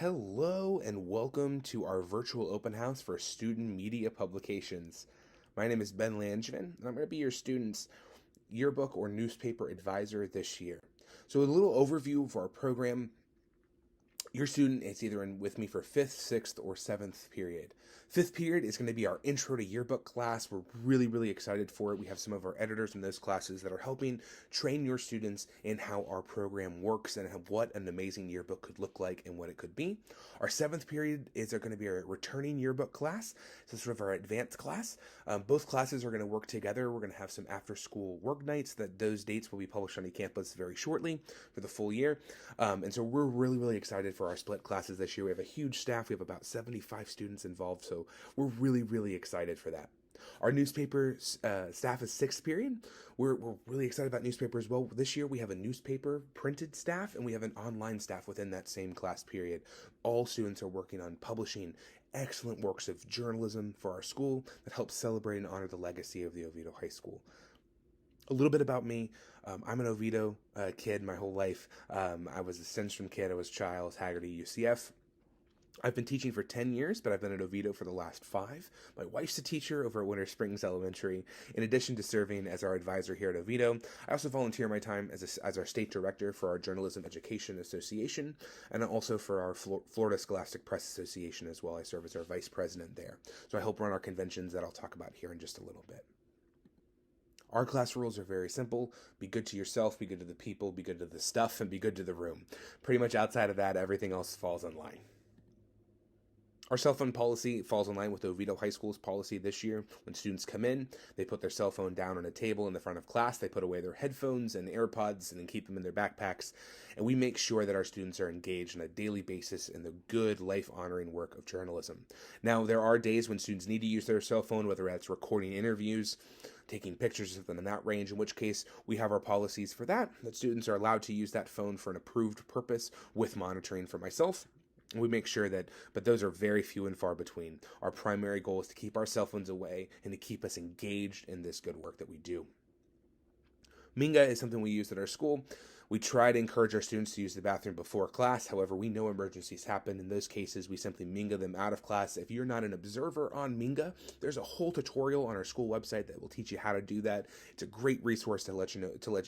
Hello and welcome to our virtual open house for student media publications. My name is Ben Langevin, and I'm going to be your student's yearbook or newspaper advisor this year. So, a little overview of our program. Your student is either in with me for 5th, 6th, or 7th period. 5th period is going to be our intro to yearbook class. We're really excited for it. We have some of our editors in those classes that are helping train your students in how our program works and what an amazing yearbook could look like and what it could be. Our 7th period is going to be our returning yearbook class. So sort of our advanced class. Both classes are going to work together. We're going to have some after school work nights those dates will be published on eCampus very shortly for the full year. And so we're really excited for our split classes this year. We have a huge staff. We have about 75 students involved, so we're really excited for that. Our newspaper staff is 6th period. We're really excited about newspaper as well. This year we have a newspaper printed staff and we have an online staff within that same class period. All students are working on publishing excellent works of journalism for our school that helps celebrate and honor the legacy of the Oviedo High School. A little bit about me. I'm an Oviedo kid my whole life. I was a Centrum kid. I was Childs, Haggerty, UCF. I've been teaching for 10 years, but I've been at Oviedo for the last 5. My wife's a teacher over at Winter Springs Elementary. In addition to serving as our advisor here at Oviedo, I also volunteer my time as our state director for our Journalism Education Association, and also for our Florida Scholastic Press Association as well. I serve as our vice president there. So I help run our conventions that I'll talk about here in just a little bit. Our class rules are very simple. Be good to yourself, be good to the people, be good to the stuff, and be good to the room. Pretty much outside of that, everything else falls in line. Our cell phone policy falls in line with Oviedo High School's policy this year. When students come in, they put their cell phone down on a table in the front of class. They put away their headphones and AirPods and then keep them in their backpacks. And we make sure that our students are engaged on a daily basis in the good, life-honoring work of journalism. Now, there are days when students need to use their cell phone, whether that's recording interviews, taking pictures of them in that range, in which case we have our policies for that students are allowed to use that phone for an approved purpose with monitoring for myself. We make sure but those are very few and far between. Our primary goal is to keep our cell phones away and to keep us engaged in this good work that we do. Minga is something we use at our school. We try to encourage our students to use the bathroom before class. However, we know emergencies happen. In those cases, we simply Minga them out of class. If you're not an observer on Minga, there's a whole tutorial on our school website that will teach you how to do that. It's a great resource to let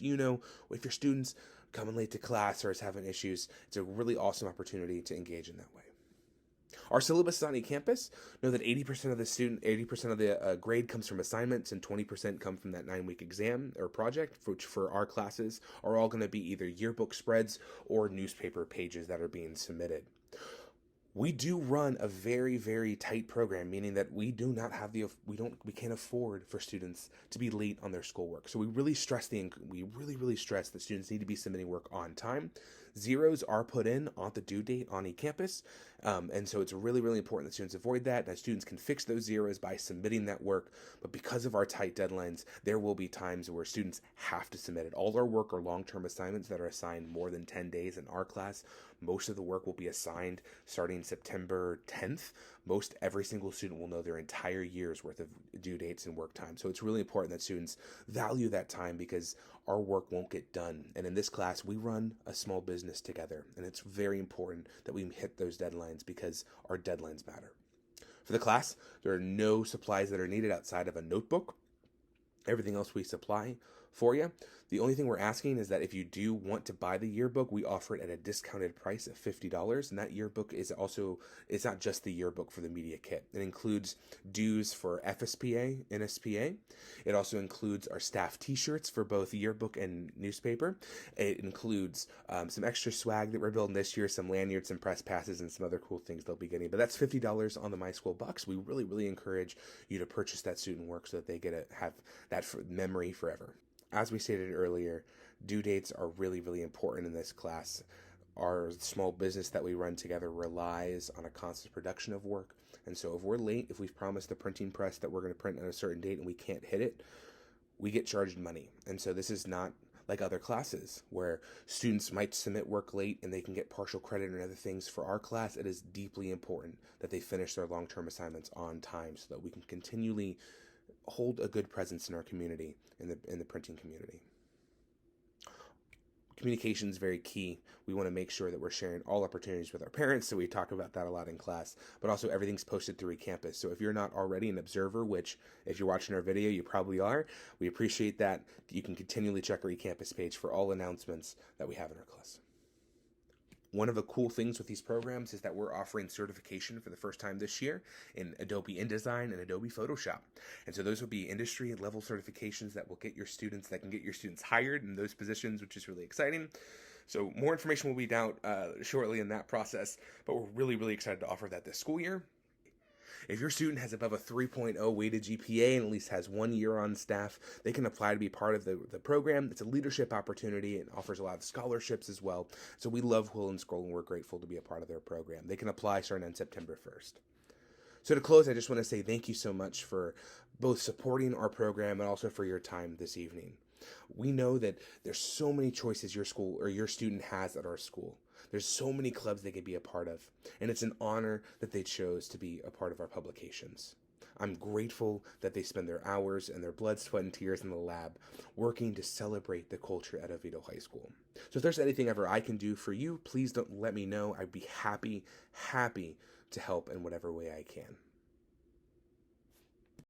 you know if your students coming late to class or is having issues. It's a really awesome opportunity to engage in that way. Our syllabus is on eCampus. Know that 80% of the grade comes from assignments and 20% come from that 9-week exam or project, which for our classes are all going to be either yearbook spreads or newspaper pages that are being submitted. We do run a very tight program, meaning that we can't afford for students to be late on their schoolwork. So we really stress that students need to be submitting work on time. Zeros are put in on the due date on eCampus, and so it's really important that students avoid that. And students can fix those zeros by submitting that work, but because of our tight deadlines, there will be times where students have to submit it. All our work are long-term assignments that are assigned more than 10 days in our class. Most of the work will be assigned starting September 10th. Most every single student will know their entire year's worth of due dates and work time. So it's really important that students value that time because our work won't get done. And in this class, we run a small business together. And it's very important that we hit those deadlines because our deadlines matter. For the class, there are no supplies that are needed outside of a notebook. Everything else we supply for you. The only thing we're asking is that if you do want to buy the yearbook, we offer it at a discounted price of $50. And that yearbook it's not just the yearbook for the media kit. It includes dues for FSPA, NSPA. It also includes our staff t-shirts for both yearbook and newspaper. It includes some extra swag that we're building this year, some lanyards, some press passes, and some other cool things they'll be getting. But that's $50 on the My School Bucks. We really encourage you to purchase that student work so that they get to have that memory forever. As we stated earlier, due dates are really important in this class. Our small business that we run together relies on a constant production of work. And so if we're late, if we've promised the printing press that we're going to print on a certain date and we can't hit it, we get charged money. And so this is not like other classes where students might submit work late and they can get partial credit and other things. For our class, it is deeply important that they finish their long-term assignments on time so that we can continually hold a good presence in our community, in the printing community. Communication is very key. We want to make sure that we're sharing all opportunities with our parents, so we talk about that a lot in class, but also everything's posted through eCampus. So if you're not already an observer, which if you're watching our video, you probably are, we appreciate that. You can continually check our eCampus page for all announcements that we have in our class. One of the cool things with these programs is that we're offering certification for the first time this year in Adobe InDesign and Adobe Photoshop. And so those will be industry level certifications that will get your students, that can get your students hired in those positions, which is really exciting. So more information will be out shortly in that process, but we're really, really excited to offer that this school year. If your student has above a 3.0 weighted GPA and at least has 1 year on staff, they can apply to be part of the program. It's a leadership opportunity and offers a lot of scholarships as well. So we love Quill and Scroll, and we're grateful to be a part of their program. They can apply starting on September 1st. So to close, I just want to say thank you so much for both supporting our program and also for your time this evening. We know that there's so many choices your school or your student has at our school. There's so many clubs they could be a part of, and it's an honor that they chose to be a part of our publications. I'm grateful that they spend their hours and their blood, sweat, and tears in the lab working to celebrate the culture at Oviedo High School. So if there's anything ever I can do for you, please don't let me know. I'd be happy to help in whatever way I can.